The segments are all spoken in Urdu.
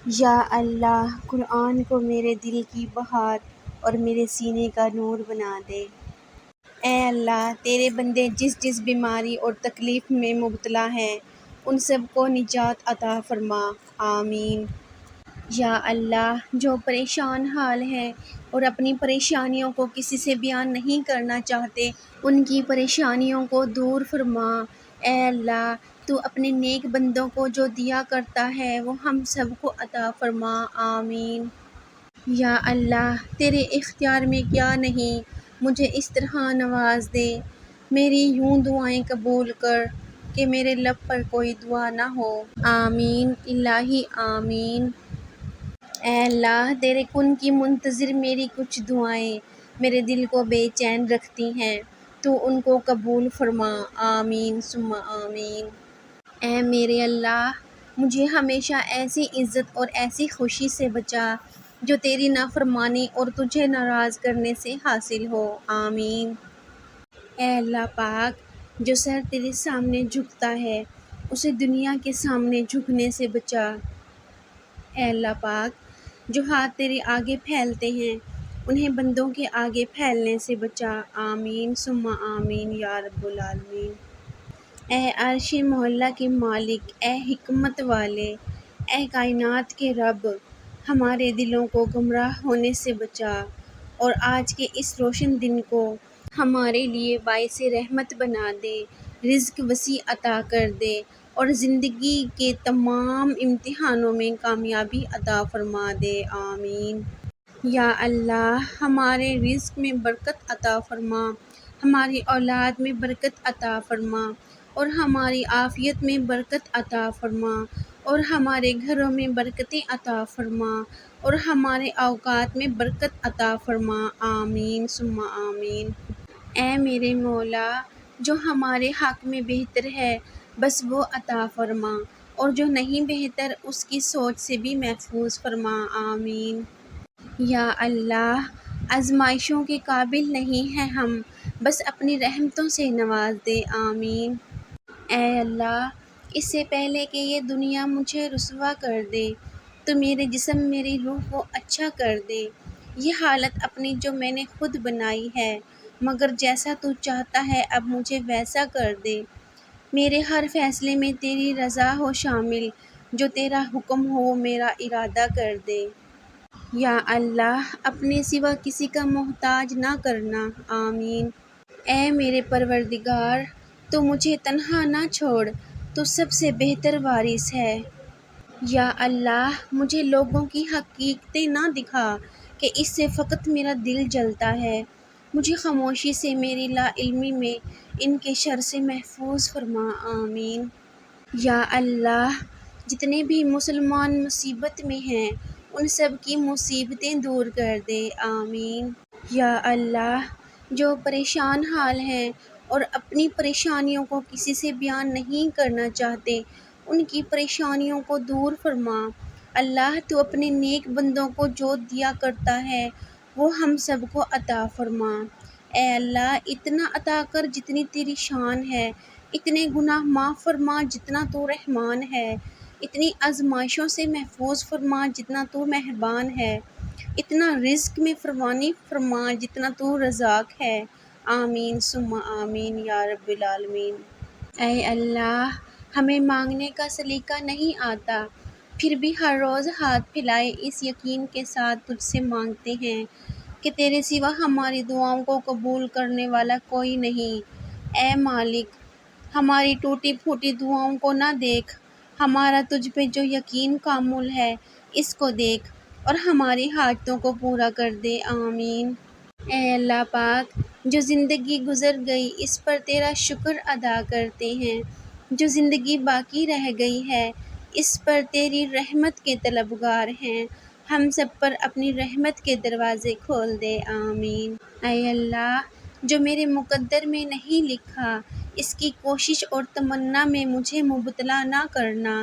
یا اللہ قرآن کو میرے دل کی بہار اور میرے سینے کا نور بنا دے۔ اے اللہ تیرے بندے جس جس بیماری اور تکلیف میں مبتلا ہیں ان سب کو نجات عطا فرما، آمین۔ یا اللہ جو پریشان حال ہیں اور اپنی پریشانیوں کو کسی سے بیان نہیں کرنا چاہتے ان کی پریشانیوں کو دور فرما۔ اے اللہ تو اپنے نیک بندوں کو جو دیا کرتا ہے وہ ہم سب کو عطا فرما، آمین۔ یا اللہ تیرے اختیار میں کیا نہیں، مجھے اس طرح نواز دے، میری یوں دعائیں قبول کر کہ میرے لب پر کوئی دعا نہ ہو، آمین الہی آمین۔ اے اللہ تیرے کن کی منتظر میری کچھ دعائیں میرے دل کو بے چین رکھتی ہیں، تو ان کو قبول فرما، آمین ثم آمین۔ اے میرے اللہ مجھے ہمیشہ ایسی عزت اور ایسی خوشی سے بچا جو تیری نافرمانی اور تجھے ناراض کرنے سے حاصل ہو، آمین۔ اے اللہ پاک جو سر تیرے سامنے جھکتا ہے اسے دنیا کے سامنے جھکنے سے بچا۔ اے اللہ پاک جو ہاتھ تیرے آگے پھیلتے ہیں انہیں بندوں کے آگے پھیلنے سے بچا، آمین ثم آمین یا رب العالمین۔ اے عرش معلیٰ کے مالک، اے حکمت والے، اے کائنات کے رب، ہمارے دلوں کو گمراہ ہونے سے بچا اور آج کے اس روشن دن کو ہمارے لیے باعث رحمت بنا دے، رزق وسیع عطا کر دے اور زندگی کے تمام امتحانوں میں کامیابی عطا فرما دے، آمین۔ یا اللہ ہمارے رزق میں برکت عطا فرما، ہماری اولاد میں برکت عطا فرما اور ہماری عافیت میں برکت عطا فرما اور ہمارے گھروں میں برکتیں عطا فرما اور ہمارے اوقات میں برکت عطا فرما، آمین ثم آمین۔ اے میرے مولا جو ہمارے حق میں بہتر ہے بس وہ عطا فرما اور جو نہیں بہتر اس کی سوچ سے بھی محفوظ فرما، آمین۔ یا اللہ آزمائشوں کے قابل نہیں ہیں ہم، بس اپنی رحمتوں سے نواز دے، آمین۔ اے اللہ اس سے پہلے کہ یہ دنیا مجھے رسوا کر دے تو میرے جسم میری روح کو اچھا کر دے، یہ حالت اپنی جو میں نے خود بنائی ہے، مگر جیسا تو چاہتا ہے اب مجھے ویسا کر دے، میرے ہر فیصلے میں تیری رضا ہو شامل، جو تیرا حکم ہو وہ میرا ارادہ کر دے۔ یا اللہ اپنے سوا کسی کا محتاج نہ کرنا، آمین۔ اے میرے پروردگار تو مجھے تنہا نہ چھوڑ، تو سب سے بہتر وارث ہے۔ یا اللہ مجھے لوگوں کی حقیقتیں نہ دکھا کہ اس سے فقط میرا دل جلتا ہے، مجھے خاموشی سے میری لا علمی میں ان کے شر سے محفوظ فرما، آمین۔ یا اللہ جتنے بھی مسلمان مصیبت میں ہیں ان سب کی مصیبتیں دور کر دے، آمین۔ یا اللہ جو پریشان حال ہیں اور اپنی پریشانیوں کو کسی سے بیان نہیں کرنا چاہتے ان کی پریشانیوں کو دور فرما، اللہ تو اپنے نیک بندوں کو جو دیا کرتا ہے وہ ہم سب کو عطا فرما۔ اے اللہ اتنا عطا کر جتنی تیری شان ہے، اتنے گناہ معاف فرما جتنا تو رحمان ہے، اتنی آزمائشوں سے محفوظ فرما جتنا تو مہربان ہے، اتنا رزق میں فراوانی فرما جتنا تو رزاق ہے، آمین ثم آمین یا رب العالمین۔ اے اللہ ہمیں مانگنے کا سلیقہ نہیں آتا پھر بھی ہر روز ہاتھ پھیلائے اس یقین کے ساتھ تجھ سے مانگتے ہیں کہ تیرے سوا ہماری دعاؤں کو قبول کرنے والا کوئی نہیں۔ اے مالک ہماری ٹوٹی پھوٹی دعاؤں کو نہ دیکھ، ہمارا تجھ پہ جو یقین کامل ہے اس کو دیکھ اور ہماری حاجتوں کو پورا کر دے، آمین۔ اے اللہ پاک جو زندگی گزر گئی اس پر تیرا شکر ادا کرتے ہیں، جو زندگی باقی رہ گئی ہے اس پر تیری رحمت کے طلبگار ہیں، ہم سب پر اپنی رحمت کے دروازے کھول دے، آمین۔ اے اللہ جو میرے مقدر میں نہیں لکھا اس کی کوشش اور تمنا میں مجھے مبتلا نہ کرنا،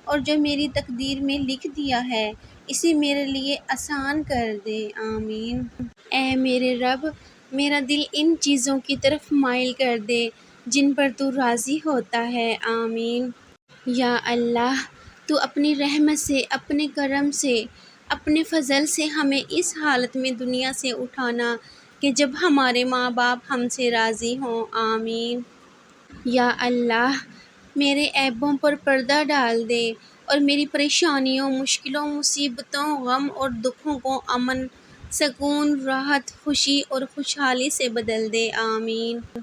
اور جو میری تقدیر میں لکھ دیا ہے اسے میرے لیے آسان کر دے، آمین۔ اے میرے رب میرا دل ان چیزوں کی طرف مائل کر دے جن پر تو راضی ہوتا ہے، آمین۔ یا اللہ تو اپنی رحمت سے، اپنے کرم سے، اپنے فضل سے ہمیں اس حالت میں دنیا سے اٹھانا کہ جب ہمارے ماں باپ ہم سے راضی ہوں۔ آمین۔ یا اللہ، میرے عیبوں پر پردہ ڈال دے اور میری پریشانیوں، مشکلوں، مصیبتوں، غم اور دکھوں کو امن، سکون، راحت، خوشی اور خوشحالی سے بدل دے۔ آمین۔